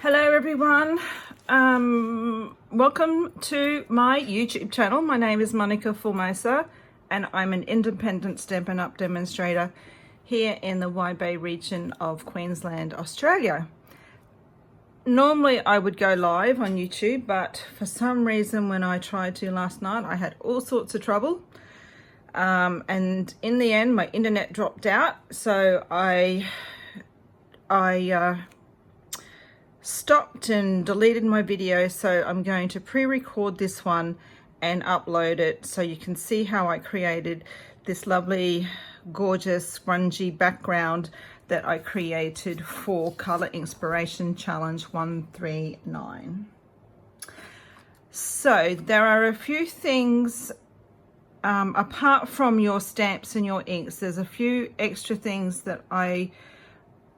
Hello everyone, welcome to my YouTube channel. My name is Monica Formosa and I'm an independent Stampin' Up! Demonstrator here in the Wide Bay region of Queensland, Australia. Normally I would go live on YouTube, but for some reason when I tried to last night I had all sorts of trouble, and in the end my internet dropped out, so I stopped and deleted my video. So I'm going to pre-record this one and upload it so you can see how I created this lovely gorgeous grungy background that I created for Color Inspiration Challenge 139. So there are a few things apart from your stamps and your inks. There's a few extra things that I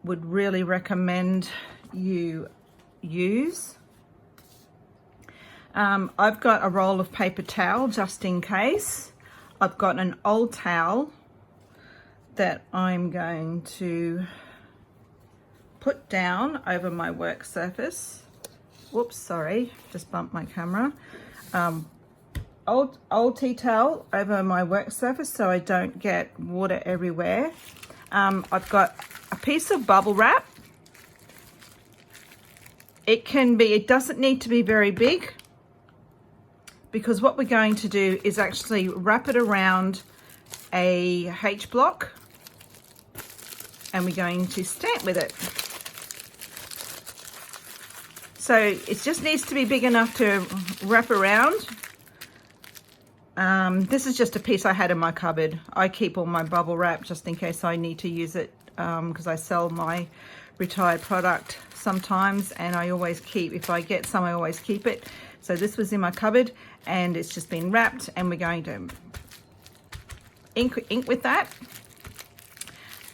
would really recommend you use. I've got a roll of paper towel just in case. I've got an old towel that I'm going to put down over my work surface. Whoops, sorry, just bumped my camera. Old tea towel over my work surface so I don't get water everywhere. I've got a piece of bubble wrap. It doesn't need to be very big, because what we're going to do is actually wrap it around a H block and we're going to stamp with it. So it just needs to be big enough to wrap around. This is just a piece I had in my cupboard. I keep all my bubble wrap just in case I need to use it, because I sell my retired product sometimes, and I always keep, if I get some, I always keep it. So this was in my cupboard and it's just been wrapped, and we're going to ink with that.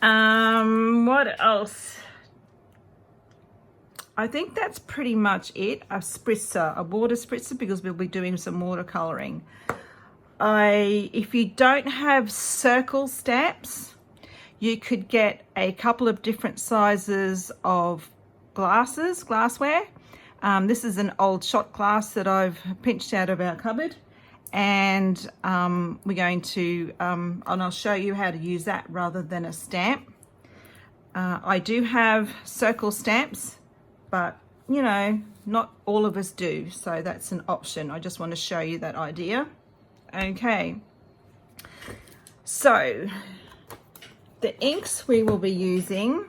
What else? I think that's pretty much it. A spritzer, a water spritzer, because we'll be doing some watercoloring. If you don't have circle stamps, you could get a couple of different sizes of glassware. This is an old shot glass that I've pinched out of our cupboard, and we're going to, and I'll show you how to use that rather than a stamp. I do have circle stamps, but you know, not all of us do, so that's an option. I just want to show you that idea. Okay, so the inks we will be using,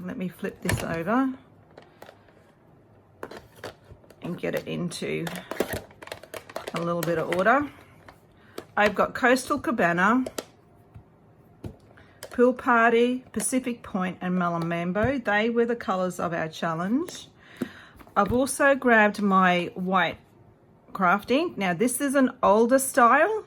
let me flip this over and get it into a little bit of order. I've got Coastal Cabana, Pool Party, Pacific Point, and Melon Mambo. They were the colors of our challenge. I've also grabbed my white craft ink. Now this is an older style.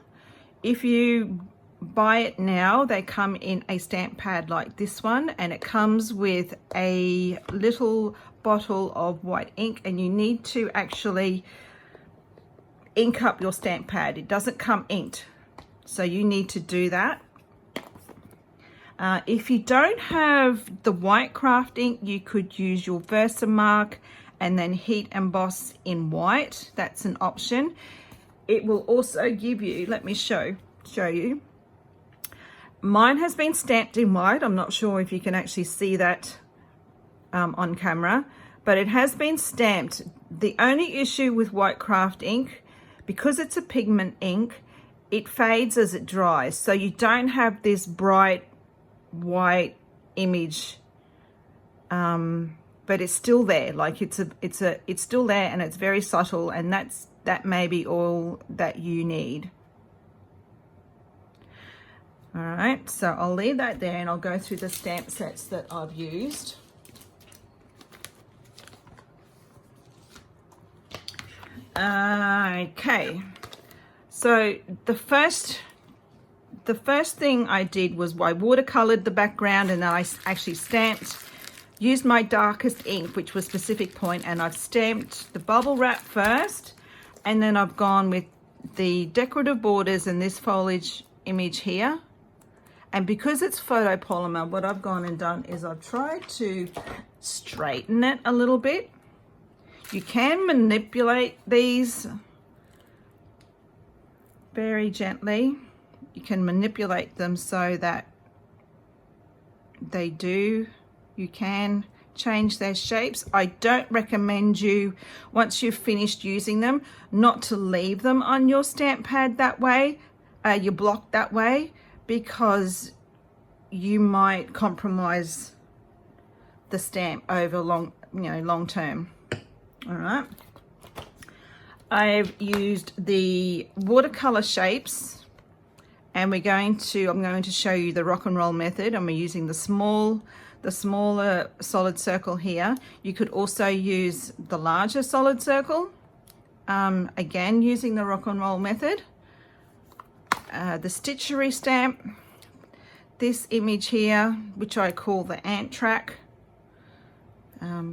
If you buy it now, they come in a stamp pad like this one, and it comes with a little bottle of white ink, and you need to actually ink up your stamp pad. It doesn't come inked, so you need to do that. If you don't have the white craft ink, you could use your Versamark and then heat emboss in white. That's an option. It will also give you, let me show you. Mine has been stamped in white. I'm not sure if you can actually see that on camera, but it has been stamped. The only issue with white craft ink, because it's a pigment ink, it fades as it dries, so you don't have this bright white image, but it's still there. Like it's still there, and it's very subtle, and that may be all that you need. All right, so I'll leave that there and I'll go through the stamp sets that I've used. Okay, so the first thing I did was I watercolored the background, and then I actually stamped, used my darkest ink, which was Pacific Point, and I've stamped the bubble wrap first, and then I've gone with the decorative borders and this foliage image here. And because it's photopolymer, what I've gone and done is I've tried to straighten it a little bit You can manipulate these very gently. You can manipulate them so that you can change their shapes. I don't recommend you, once you've finished using them, not to leave them on your stamp pad that way, your block that way, because you might compromise the stamp over long term. All right, I've used the watercolor shapes, and I'm going to show you the rock and roll method, and we're using the smaller solid circle here. You could also use the larger solid circle, again using the rock and roll method. The Stitchery stamp, this image here, which I call the ant track,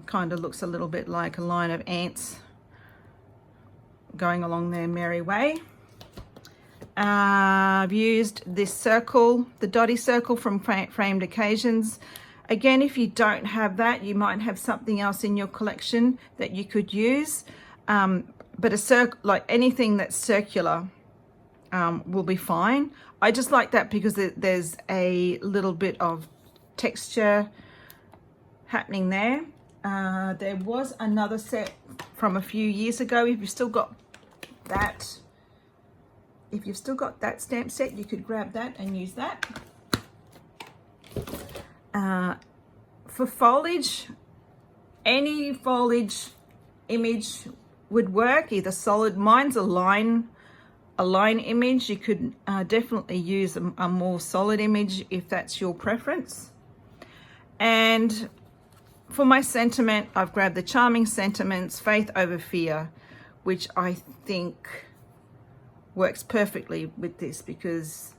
kind of looks a little bit like a line of ants going along their merry way. I've used this circle, the dotty circle from Framed Occasions. Again, if you don't have that, you might have something else in your collection that you could use. But a circle, like anything that's circular, will be fine. I just like that because there's a little bit of texture happening there. There was another set from a few years ago. If you've still got that, stamp set, you could grab that and use that. For foliage, any foliage image would work, either solid. Mine's a line image. You could definitely use a more solid image if that's your preference. And for my sentiment, I've grabbed the Charming Sentiments Faith Over Fear, which I think works perfectly with this, because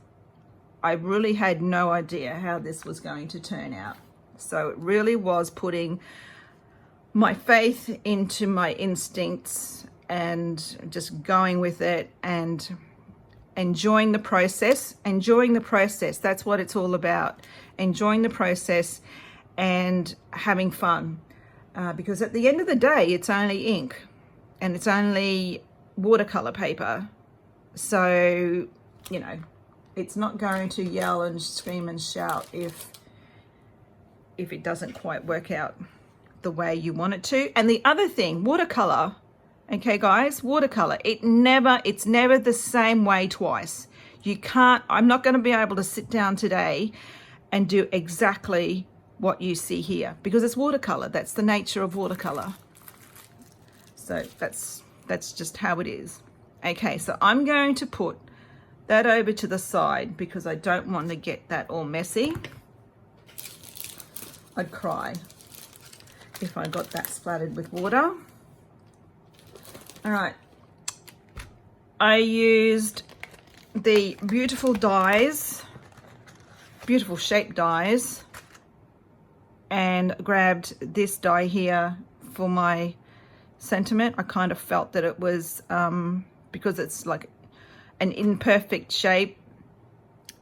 I really had no idea how this was going to turn out. So it really was putting my faith into my instincts and just going with it and enjoying the process. That's what it's all about. Enjoying the process and having fun. Because at the end of the day, it's only ink and it's only watercolor paper. So, you know, it's not going to yell and scream and shout if it doesn't quite work out the way you want it to. And the other thing, watercolor, okay guys, watercolor, it's never the same way twice. I'm not going to be able to sit down today and do exactly what you see here, because it's watercolor. That's the nature of watercolor. So that's just how it is. Okay, so I'm going to put that over to the side because I don't want to get that all messy. I'd cry if I got that splattered with water. All right, I used the beautiful dies, beautiful shape dies, and grabbed this die here for my sentiment. I kind of felt that it was, because it's like an imperfect shape,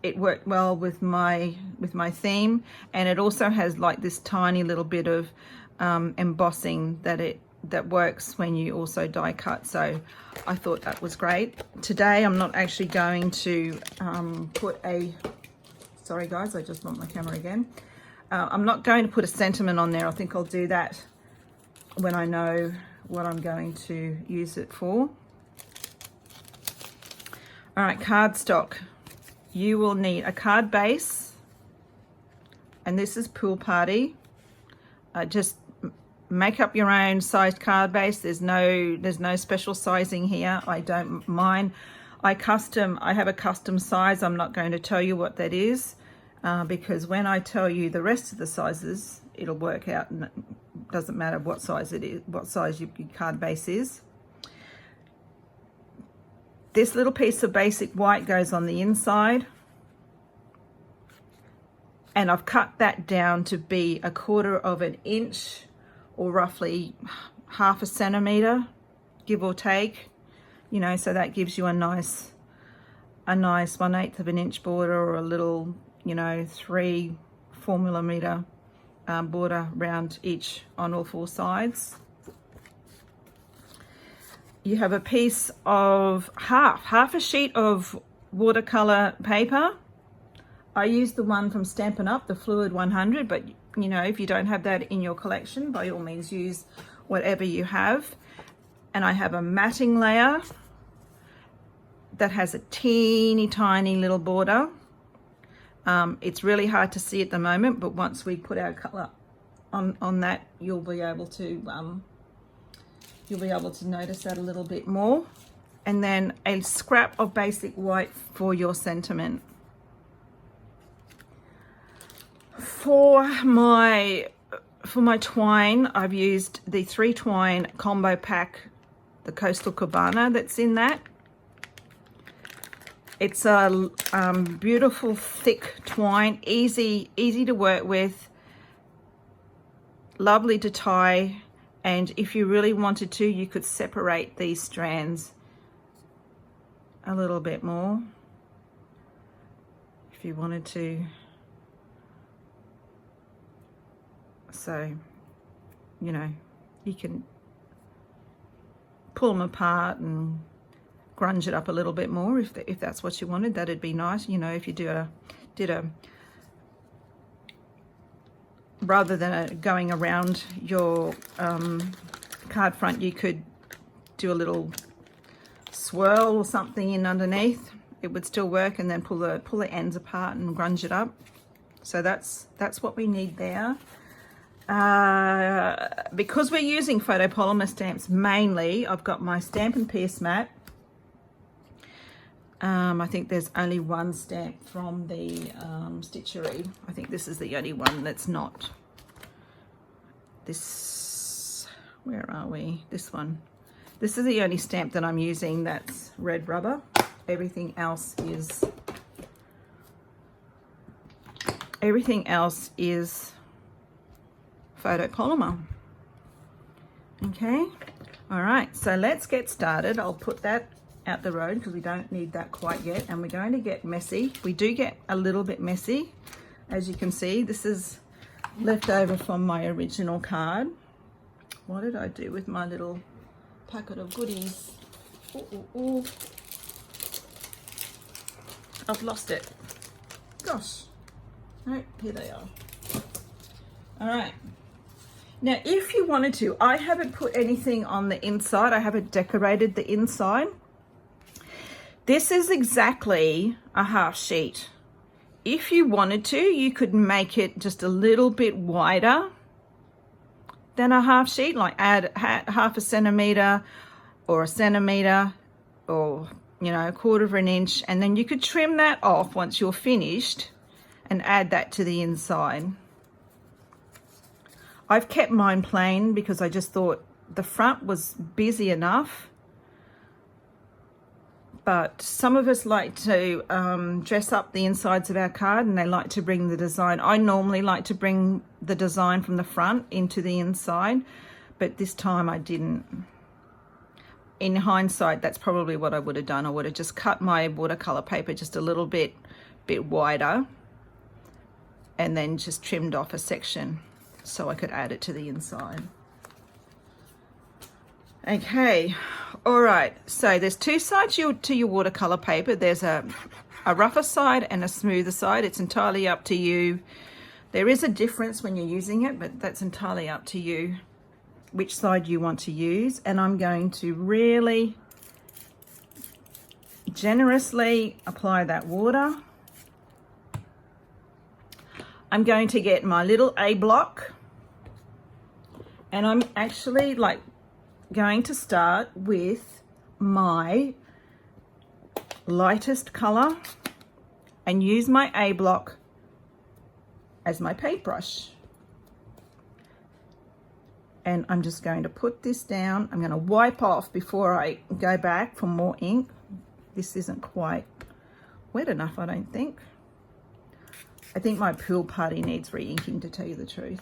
it worked well with my theme, and it also has like this tiny little bit of embossing that works when you also die cut. So I thought that was great. Today I'm not actually going to put a, sorry guys, I just bumped my camera again. I'm not going to put a sentiment on there. I think I'll do that when I know what I'm going to use it for. All right, cardstock. You will need a card base, and this is Pool Party. Just make up your own sized card base. There's no special sizing here. I don't mind. I have a custom size. I'm not going to tell you what that is, because when I tell you the rest of the sizes, it'll work out, and it doesn't matter what size it is, what size your card base is. This little piece of basic white goes on the inside, and I've cut that down to be 1/4 of an inch, or roughly 1/2 centimeter, give or take, you know, so that gives you a nice 1/8 of an inch border, or a little, you know, 3-4 millimeter border around each on all 4 sides. you have a piece of half a sheet of watercolor paper. I use the one from Stampin' Up, the Fluid 100, but you know, if you don't have that in your collection, by all means use whatever you have. And I have a matting layer that has a teeny tiny little border. It's really hard to see at the moment, but once we put our color on that, you'll be able to notice that a little bit more. And then a scrap of basic white for your sentiment. For my twine, I've used the 3 twine combo pack, the Coastal Cabana that's in that. It's a beautiful thick twine, easy to work with, lovely to tie, and if you really wanted to, you could separate these strands a little bit more if you wanted to. So, you know, you can pull them apart and grunge it up a little bit more if that's what you wanted. That'd be nice, you know, if you did a rather than going around your card front, you could do a little swirl or something in underneath. It would still work, and then pull the ends apart and grunge it up. So that's what we need there. Because we're using photopolymer stamps mainly, I've got my Stampin' Pierce mat. I think there's only one stamp from the Stitchery. I think this is the only one that's not this. Where are we? This one. This is the only stamp that I'm using that's red rubber. Everything else is photopolymer. Okay, all right, so let's get started. I'll put that out the road because we don't need that quite yet, and we're going to get messy. We do get a little bit messy. As you can see, this is left over from my original card. What did I do with my little packet of goodies? Ooh. I've lost it. Gosh. No, here they are. All right. Now, if you wanted to, I haven't put anything on the inside. I haven't decorated the inside. This is exactly a half sheet. If you wanted to, you could make it just a little bit wider than a half sheet, like add half a centimeter or a centimeter, or, you know, a quarter of an inch, and then you could trim that off once you're finished and add that to the inside. I've kept mine plain because I just thought the front was busy enough. But some of us like to dress up the insides of our card, and they like to bring the design. I normally like to bring the design from the front into the inside, but this time I didn't. In hindsight, that's probably what I would have done. I would have just cut my watercolor paper just a little bit wider, and then just trimmed off a section so I could add it to the inside. Okay, all right, so there's 2 sides to your watercolor paper. There's a rougher side and a smoother side. It's entirely up to you. There is a difference when you're using it, but that's entirely up to you which side you want to use. And I'm going to really generously apply that water. I'm going to get my little A block, and I'm actually going to start with my lightest color and use my A block as my paintbrush. And I'm just going to put this down. I'm going to wipe off before I go back for more ink. This isn't quite wet enough, I don't think. I think my pool party needs re-inking, to tell you the truth.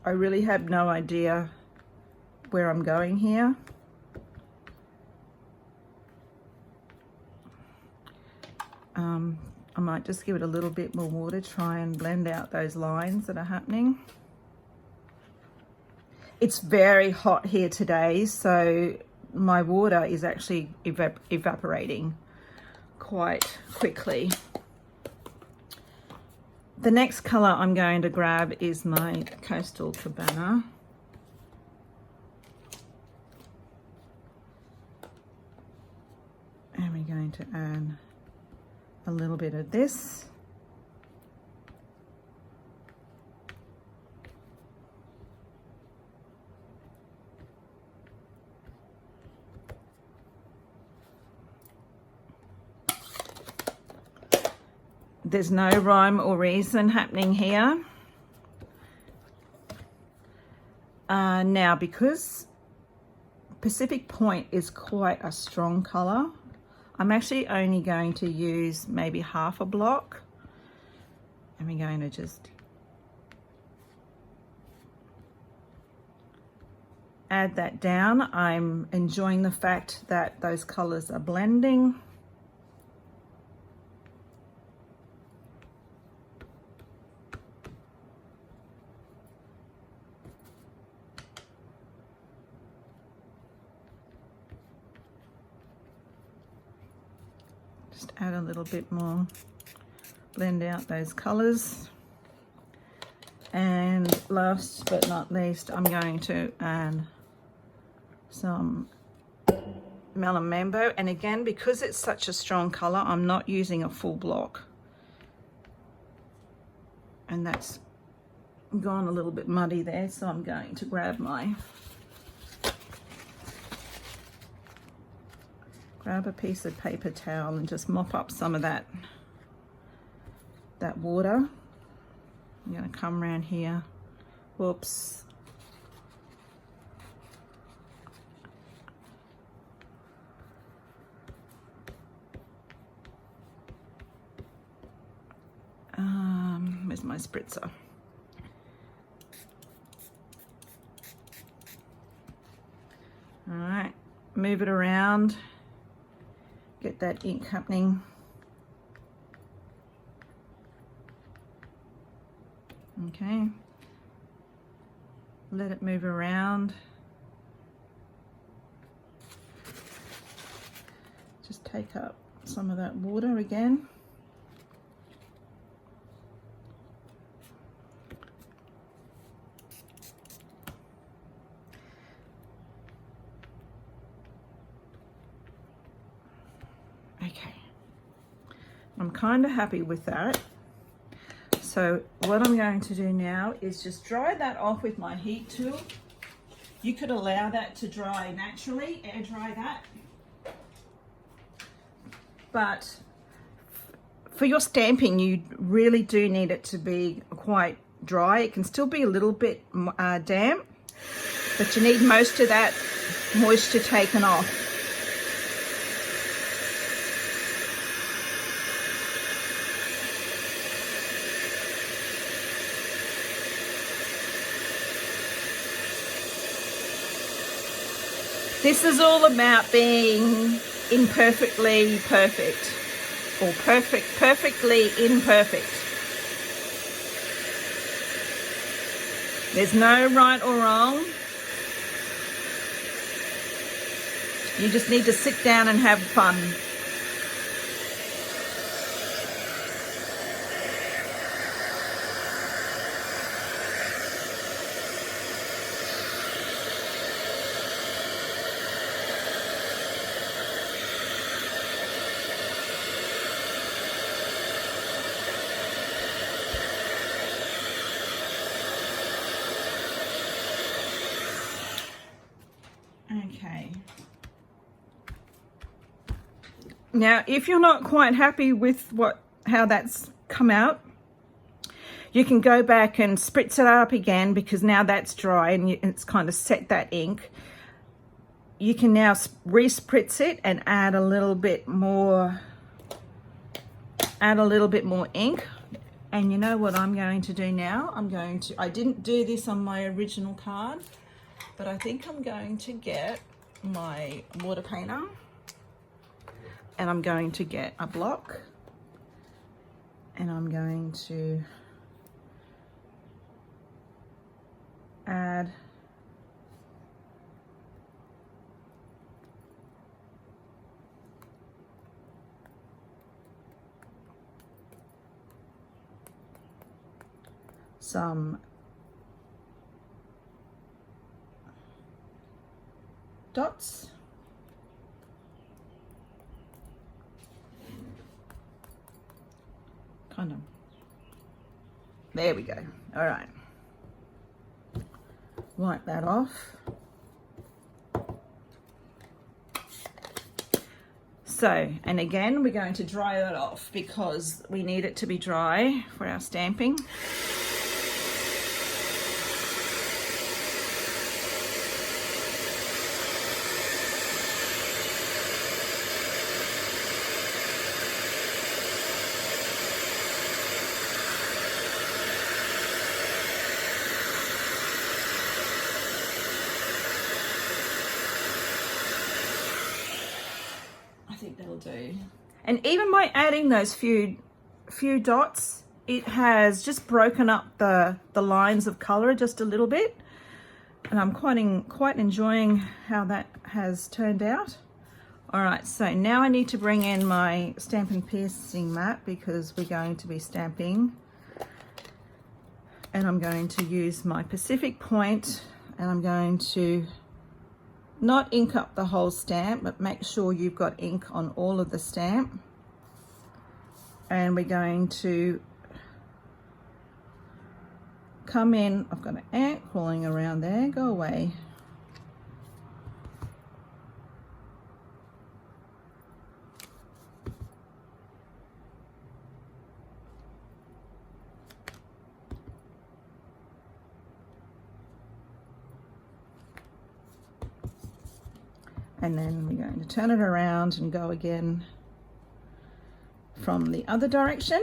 I really have no idea where I'm going here. I might just give it a little bit more water, try and blend out those lines that are happening. It's very hot here today, so my water is actually evaporating quite quickly. The next color I'm going to grab is my Coastal Cabana. And we're going to add a little bit of this. There's no rhyme or reason happening here. Now, because Pacific Point is quite a strong color, I'm actually only going to use maybe half a block. And we're going to just add that down. I'm enjoying the fact that those colors are blending. Just add a little bit more, blend out those colors. And last but not least, I'm going to add some Melon Mambo. And again, because it's such a strong color, I'm not using a full block. And that's gone a little bit muddy there, so I'm going to grab a piece of paper towel and just mop up some of that water. I'm going to come around here. Whoops. Where's my spritzer? All right, move it around. Get that ink happening. Okay. Let it move around. Just take up some of that water again. Okay, I'm kind of happy with that. So what I'm going to do now is just dry that off with my heat tool. You could allow that to dry naturally, air dry that. But for your stamping, you really do need it to be quite dry. It can still be a little bit damp, but you need most of that moisture taken off. This is all about being imperfectly perfect, or perfectly imperfect. There's no right or wrong. You just need to sit down and have fun. Okay. Now, if you're not quite happy with how that's come out, you can go back and spritz it up again, because now that's dry and it's kind of set that ink. You can now re-spritz it and add a little bit more ink. And you know what I'm going to do now? I didn't do this on my original card, but I think I'm going to get my water painter and I'm going to get a block And I'm going to add some dots. Kind of. There we go. All right. Wipe that off. So, and again, we're going to dry that off because we need it to be dry for our stamping. I think that'll do. And even by adding those few dots, it has just broken up the lines of color just a little bit, and I'm quite enjoying how that has turned out. All right, so now I need to bring in my Stampin' Piercing mat because we're going to be stamping, and I'm going to use my Pacific Point, and I'm going to not ink up the whole stamp, but make sure you've got ink on all of the stamp. And we're going to come in. I've got an ant crawling around there. Go away. And then we're going to turn it around and go again from the other direction.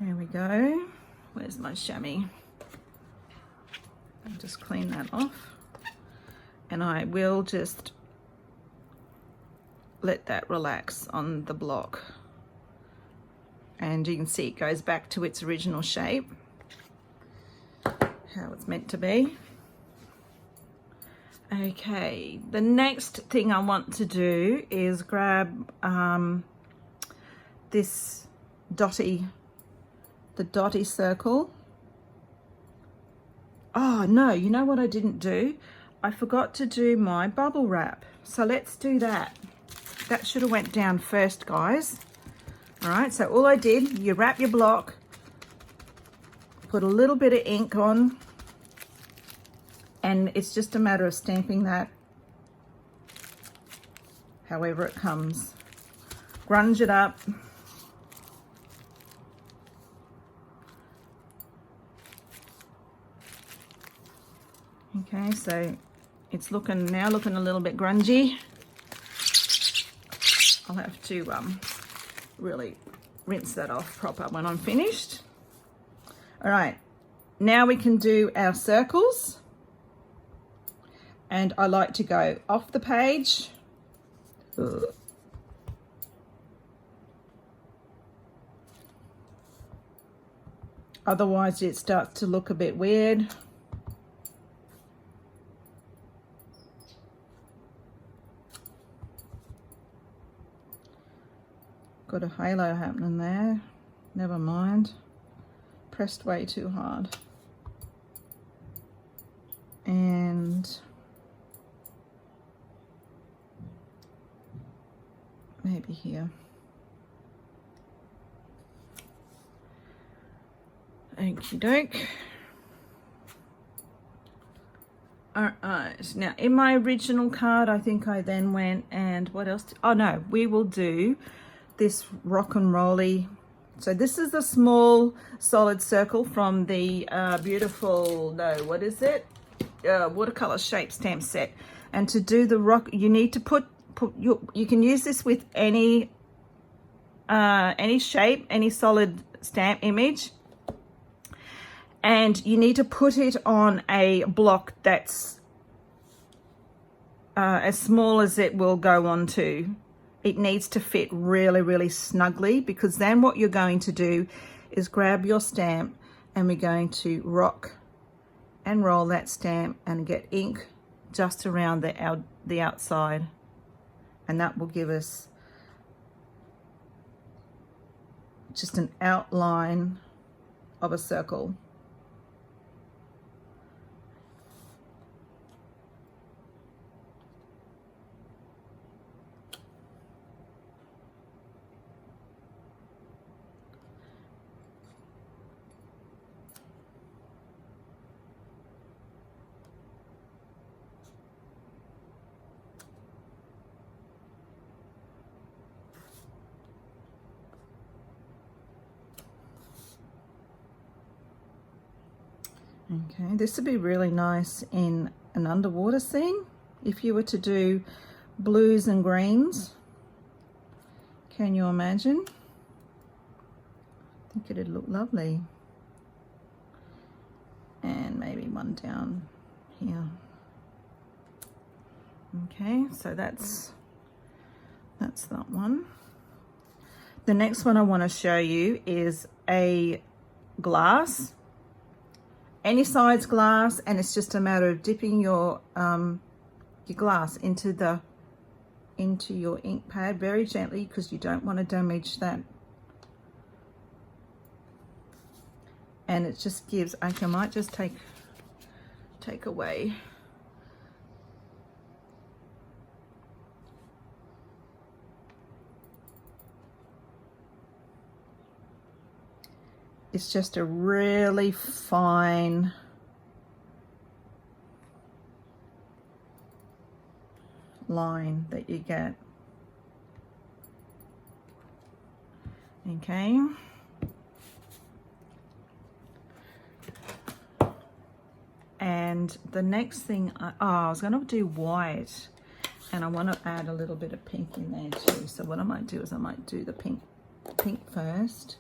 There we go. Where's my chamois? I'll just clean that off. And I will just let that relax on the block, and you can see it goes back to its original shape, how it's meant to be. Okay, the next thing I want to do is grab this the dotty circle. Oh no, you know what I didn't do? I forgot to do my bubble wrap, so let's do that. That should have went down first, guys. All right, so all I did, you wrap your block, put a little bit of ink on, and it's just a matter of stamping that however it comes. Grunge it up. Okay, so it's now looking a little bit grungy. I'll have to really rinse that off proper when I'm finished. All right, now we can do our circles. And I like to go off the page. Otherwise it starts to look a bit weird. Got a halo happening there. Never mind. Pressed way too hard. And maybe here. Okie doke. Alright, now in my original card, I think I then went and what else? Oh no, we will do this rock and rolly. So this is the small solid circle from the beautiful, no, what is it? Watercolor shape stamp set. And to do the rock, you need to you can use this with any shape, any solid stamp image, and you need to put it on a block that's as small as it will go onto. It needs to fit really, really snugly, because then what you're going to do is grab your stamp and we're going to rock and roll that stamp and get ink just around the outside, and that will give us just an outline of a circle. Okay, this would be really nice in an underwater scene if you were to do blues and greens. Can you imagine? I think it'd look lovely. And maybe one down here. Okay, so that's that one. The next one I want to show you is a glass. Any size glass, and it's just a matter of dipping your glass into your ink pad very gently, because you don't want to damage that. And it just gives, I might just take away. It's just a really fine line that you get. Okay. And the next thing, I was going to do white, and I want to add a little bit of pink in there too. So what I might do is I might do the pink first.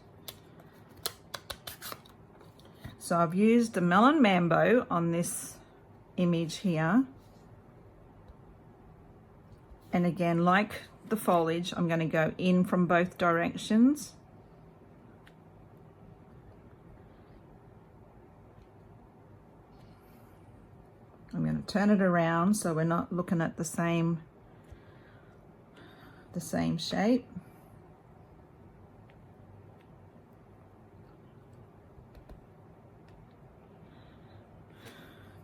So I've used the Melon Mambo on this image here. And again, like the foliage, I'm going to go in from both directions. I'm going to turn it around so we're not looking at the same shape.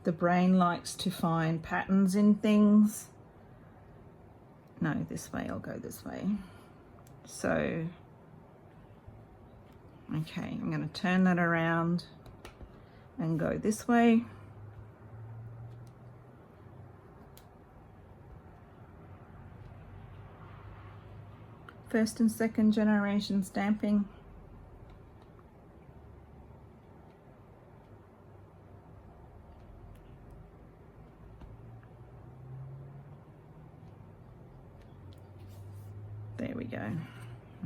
The brain likes to find patterns in things. No, this way, I'll go this way. So, okay, I'm going to turn that around and go this way. First and second generation stamping. There we go.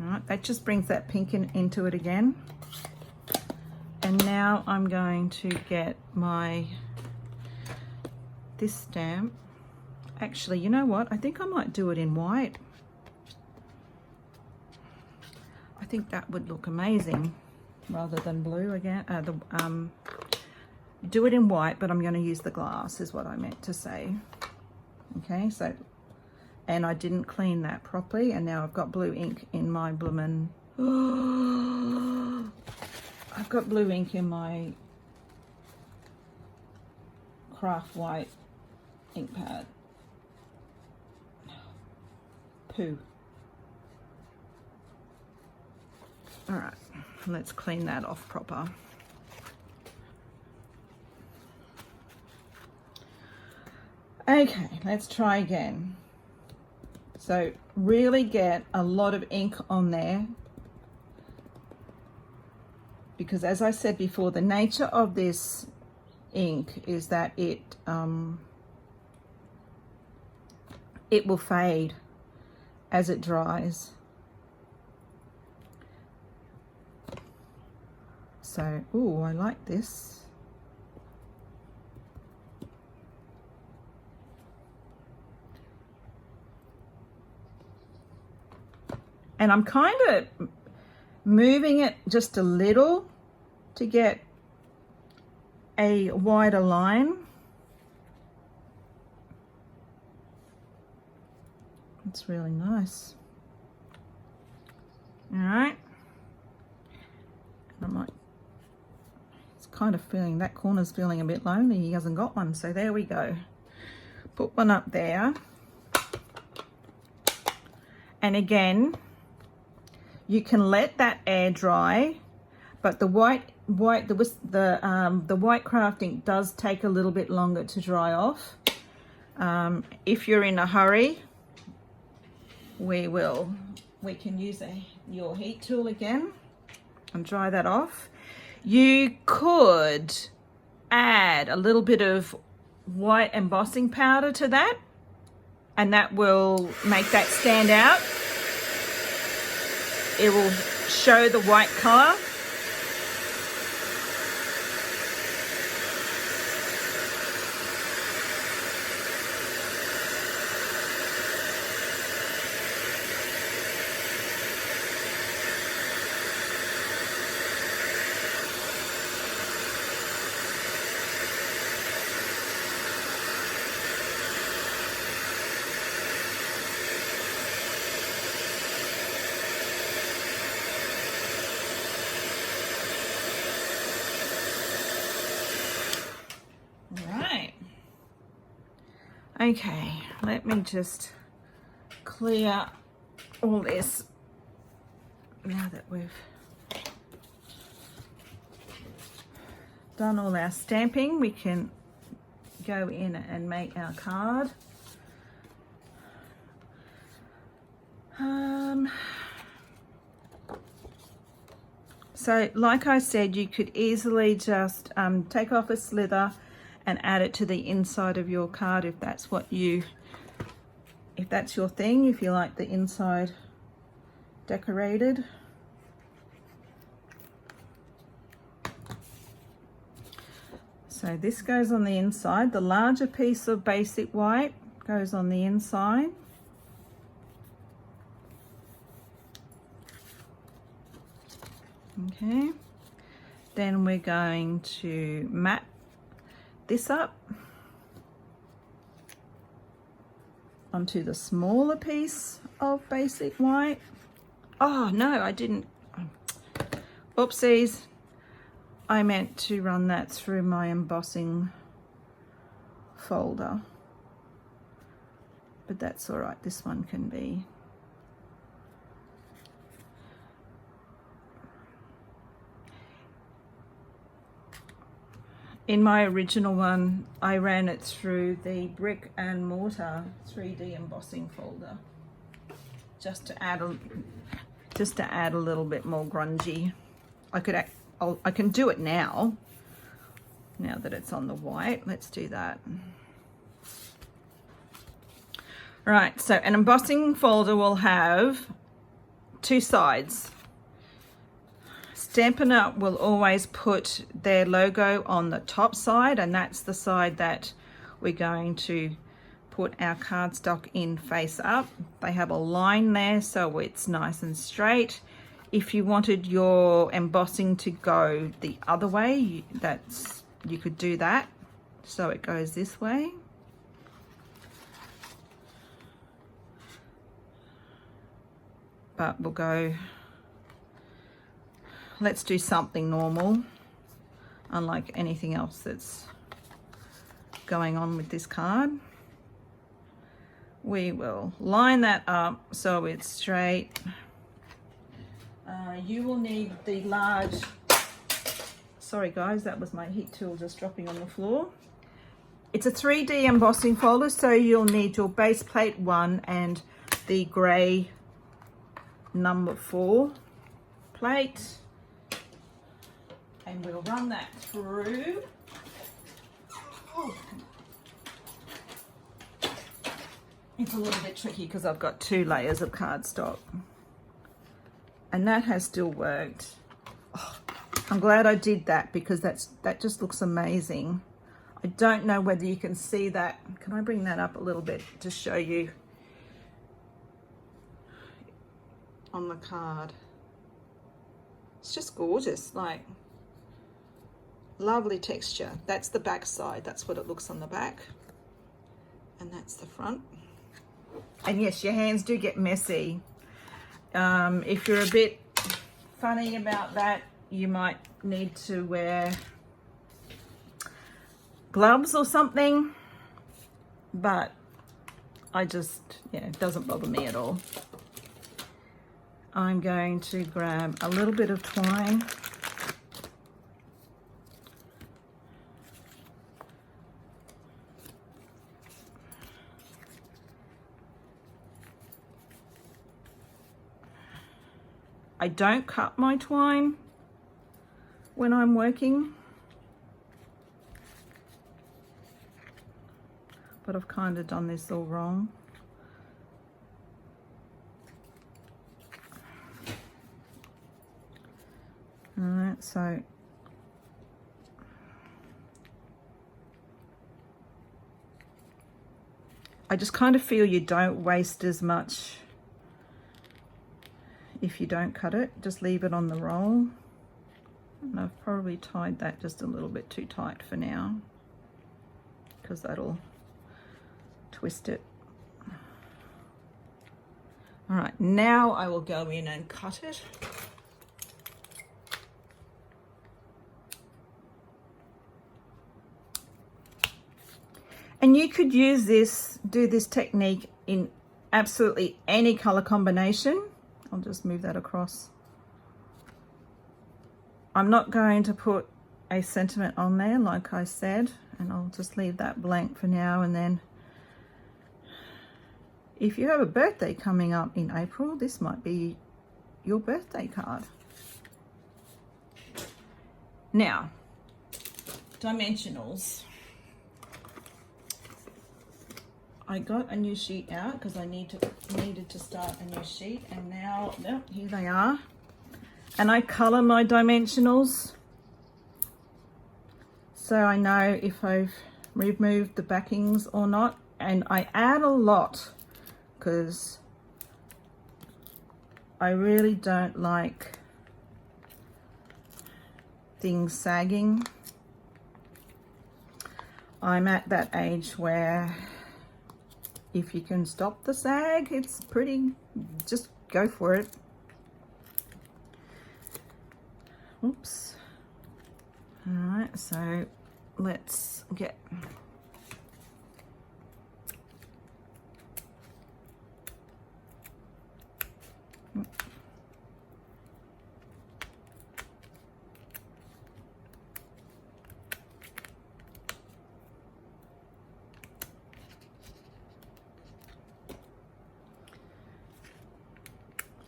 All right, that just brings that pink into it again. And now I'm going to get this stamp. Actually, you know what? I think I might do it in white. I think that would look amazing rather than blue again. Do it in white, but I'm going to use the glass is what I meant to say. Okay, so, and I didn't clean that properly, and now I've got blue ink in my bloomin'. I've got blue ink in my craft white ink pad. Poo. All right, let's clean that off proper. Okay, let's try again. So really get a lot of ink on there, because as I said before, the nature of this ink is that it will fade as it dries. So, oh, I like this. And I'm kind of moving it just a little to get a wider line. It's really nice. All right. And I'm like, it's kind of feeling, that corner's feeling a bit lonely. He hasn't got one, so there we go. Put one up there. And again, you can let that air dry, but the white craft ink does take a little bit longer to dry off. If you're in a hurry, we can use your heat tool again and dry that off. You could add a little bit of white embossing powder to that, and that will make that stand out. It will show the white color. Okay, let me just clear all this now that we've done all our stamping. We can go in and make our card. So like I said, you could easily just take off a slither and add it to the inside of your card if that's your thing, if you like the inside decorated. So this goes on the inside. The larger piece of basic white goes on the inside. Okay, then we're going to map this up onto the smaller piece of basic white. Oh no, I didn't. Oopsies. I meant to run that through my embossing folder, but that's all right. This one can be. In my original one, I ran it through the Brick and Mortar 3D embossing folder, just to add a little bit more grungy. I can do it now that it's on the white. Let's do that. All right, so an embossing folder will have two sides. Stampin' Up will always put their logo on the top side, and that's the side that we're going to put our cardstock in face up. They have a line there so it's nice and straight. If you wanted your embossing to go the other way, you could do that. So it goes this way. But we'll go. Let's do something normal, unlike anything else that's going on with this card. We will line that up so it's straight. You will need the large, sorry guys, that was my heat tool just dropping on the floor. It's a 3D embossing folder, so you'll need your base plate 1 and the grey number 4 plate. And we'll run that through. Oh. It's a little bit tricky because I've got 2 layers of cardstock. And that has still worked. Oh, I'm glad I did that because that just looks amazing. I don't know whether you can see that. Can I bring that up a little bit to show you on the card? It's just gorgeous, like lovely texture. That's the back side. That's what it looks on the back. And that's the front. And yes, your hands do get messy. If you're a bit funny about that, you might need to wear gloves or something, but I just, yeah, it doesn't bother me at all. I'm going to grab a little bit of twine. I don't cut my twine when I'm working, but I've kind of done this all wrong. All right, so I just kind of feel you don't waste as much if you don't cut it. Just leave it on the roll. And I've probably tied that just a little bit too tight for now because that'll twist it. All right, now I will go in and cut it. And you could use this, do this technique in absolutely any color combination. I'll just move that across. I'm not going to put a sentiment on there, like I said, and I'll just leave that blank for now. And then if you have a birthday coming up in April, this might be your birthday card. Now, dimensionals. I got a new sheet out because I needed to start a new sheet, and now, oh, here they are. And I color my dimensionals so I know if I've removed the backings or not. And I add a lot because I really don't like things sagging. I'm at that age where if you can stop the sag, it's pretty, just go for it. Oops. All right, so let's get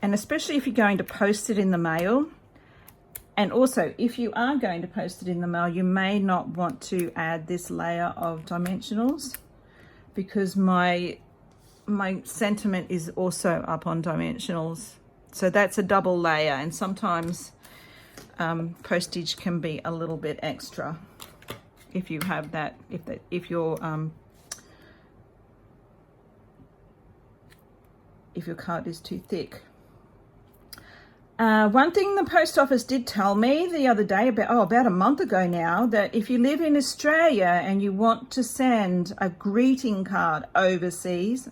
and especially if you're going to post it in the mail. And also, if you are going to post it in the mail, you may not want to add this layer of dimensionals because my sentiment is also up on dimensionals. So that's a double layer, and sometimes postage can be a little bit extra if you have that, if your card is too thick. One thing the post office did tell me the other day, about a month ago now, that if you live in Australia and you want to send a greeting card overseas,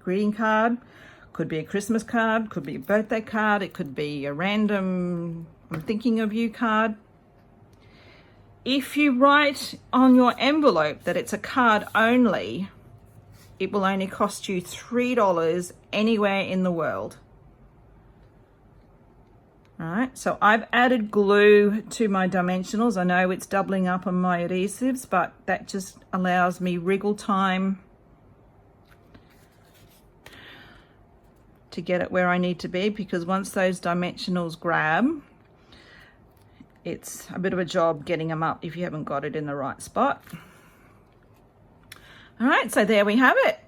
greeting card, could be a Christmas card, could be a birthday card, it could be a random I'm thinking of you card. If you write on your envelope that it's a card only, it will only cost you $3 anywhere in the world. All right, so I've added glue to my dimensionals. I know it's doubling up on my adhesives, but that just allows me wriggle time to get it where I need to be, because once those dimensionals grab, it's a bit of a job getting them up if you haven't got it in the right spot. All right, so there we have it.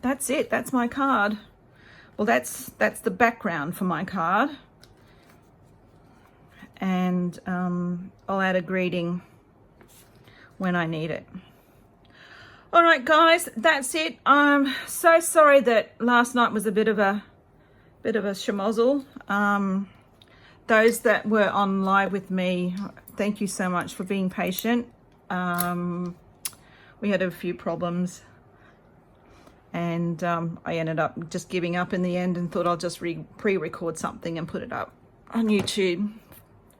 That's it, that's my card. Well, that's the background for my card. and I'll add a greeting when I need it. All right, guys, that's it. I'm so sorry that last night was a bit of a schmozzle. Those that were on live with me, thank you so much for being patient. We had a few problems, and I ended up just giving up in the end and thought I'll just pre-record something and put it up on YouTube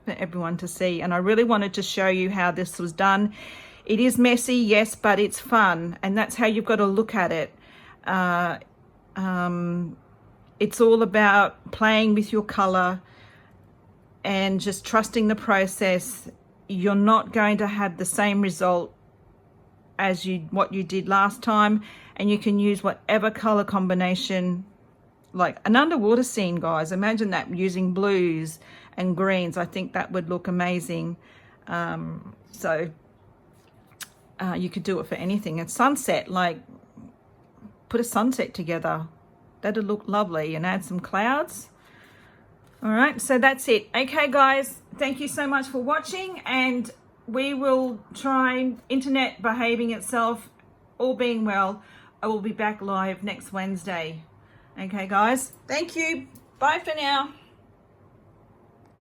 for everyone to see. And I really wanted to show you how this was done. It is messy, yes, but it's fun, and that's how you've got to look at it. It's all about playing with your color and just trusting the process. You're not going to have the same result as what you did last time, and you can use whatever color combination. Like an underwater scene, guys, imagine that, using blues and greens. I think that would look amazing. You could do it for anything. A sunset, like put a sunset together, that'd look lovely, and add some clouds. All right, so that's it. Okay, guys, thank you so much for watching, and we will try, internet behaving itself, all being well, I will be back live next Wednesday. Okay, guys, thank you. Bye for now.